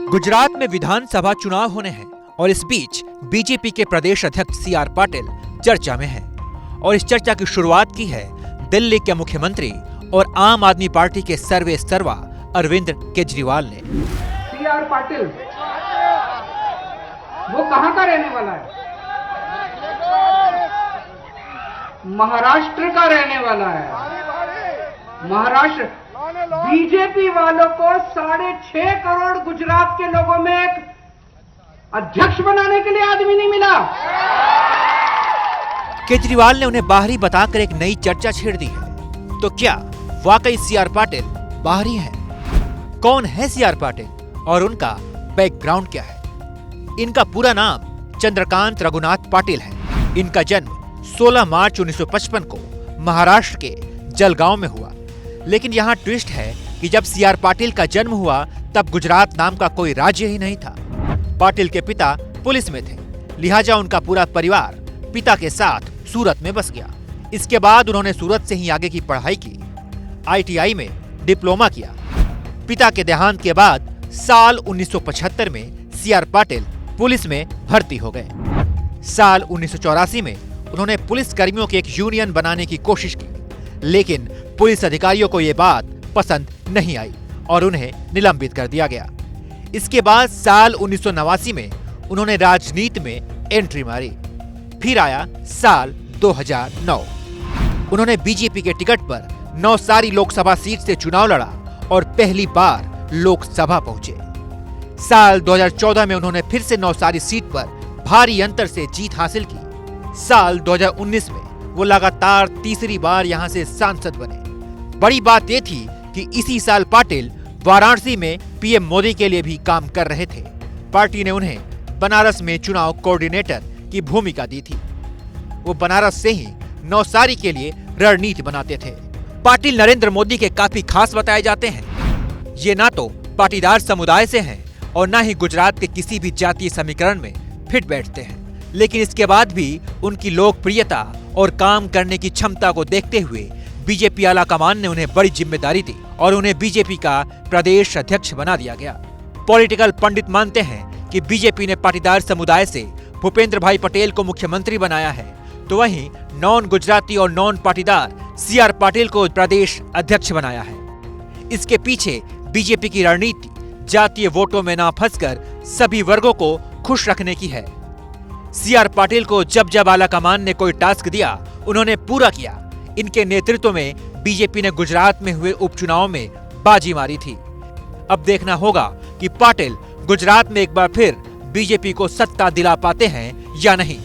गुजरात में विधानसभा चुनाव होने हैं और इस बीच बीजेपी के प्रदेश अध्यक्ष CR पाटिल चर्चा में हैं और इस चर्चा की शुरुआत की है दिल्ली के मुख्यमंत्री और आम आदमी पार्टी के सर्वे सर्वा अरविंद केजरीवाल ने। CR पाटिल वो कहां का रहने वाला है? महाराष्ट्र का रहने वाला है। महाराष्ट्र बीजेपी वालों को 6.5 करोड़ गुजरात के लोगों में एक अध्यक्ष बनाने के लिए आदमी नहीं मिला। केजरीवाल ने उन्हें बाहरी बताकर एक नई चर्चा छेड़ दी है। तो क्या वाकई CR पाटिल बाहरी हैं? कौन है CR पाटिल और उनका बैकग्राउंड क्या है? इनका पूरा नाम चंद्रकांत रघुनाथ पाटिल है। इनका जन्म 16 मार्च 1955 को महाराष्ट्र के जलगांव में हुआ। लेकिन यहाँ ट्विस्ट है कि जब CR पाटिल का जन्म हुआ तब गुजरात नाम का कोई राज्य ही नहीं था। पाटिल के पिता पुलिस में थे, लिहाजा उनका पूरा परिवार पिता के साथ सूरत में बस गया। इसके बाद उन्होंने सूरत से ही आगे की पढ़ाई की, ITI में डिप्लोमा किया। पिता के देहांत के बाद साल 1975 में CR पाटिल पुलिस में भर्ती हो गए। साल 1984 में उन्होंने पुलिस कर्मियों की एक यूनियन बनाने की कोशिश की, लेकिन पुलिस अधिकारियों को ये बात पसंद नहीं आई और उन्हें निलंबित कर दिया गया। इसके बाद साल 1989 में उन्होंने राजनीति में एंट्री मारी। फिर आया साल 2009। उन्होंने बीजेपी के टिकट पर नवसारी लोकसभा सीट से चुनाव लड़ा और पहली बार लोकसभा पहुंचे। साल 2014 में उन्होंने फिर से नवसारी सीट पर भारी अंतर से जीत हासिल की। साल 2019 में वो लगातार तीसरी बार यहां से सांसद बने। बड़ी बात ये थी कि इसी साल पाटिल वाराणसी में PM मोदी के लिए भी काम कर रहे थे। पार्टी ने उन्हें बनारस में चुनाव कोऑर्डिनेटर की भूमिका दी थी। वो बनारस से ही नवसारी के लिए रणनीति बनाते थे। पाटिल नरेंद्र मोदी के काफी खास बताए जाते हैं। ये ना तो पाटीदार समुदाय से हैं और ना ही गुजरात के किसी भी जातीय समीकरण में फिट बैठते हैं, लेकिन इसके बाद भी उनकी लोकप्रियता और काम करने की क्षमता को देखते हुए बीजेपी आला कमान ने उन्हें बड़ी जिम्मेदारी दी और उन्हें बीजेपी का प्रदेश अध्यक्ष बना दिया गया। पॉलिटिकल पंडित मानते हैं कि बीजेपी ने पाटीदार समुदाय से भूपेंद्र भाई पटेल को मुख्यमंत्री बनाया है, तो वहीं नॉन गुजराती और नॉन पाटीदार CR पाटिल को प्रदेश अध्यक्ष बनाया है। इसके पीछे बीजेपी की रणनीति जातीय वोटों में ना फंसकर सभी वर्गों को खुश रखने की है। CR पाटिल को जब जब आला कमान ने कोई टास्क दिया उन्होंने पूरा किया। इनके नेतृत्व में बीजेपी ने गुजरात में हुए उपचुनाव में बाजी मारी थी। अब देखना होगा कि पाटिल गुजरात में एक बार फिर बीजेपी को सत्ता दिला पाते हैं या नहीं।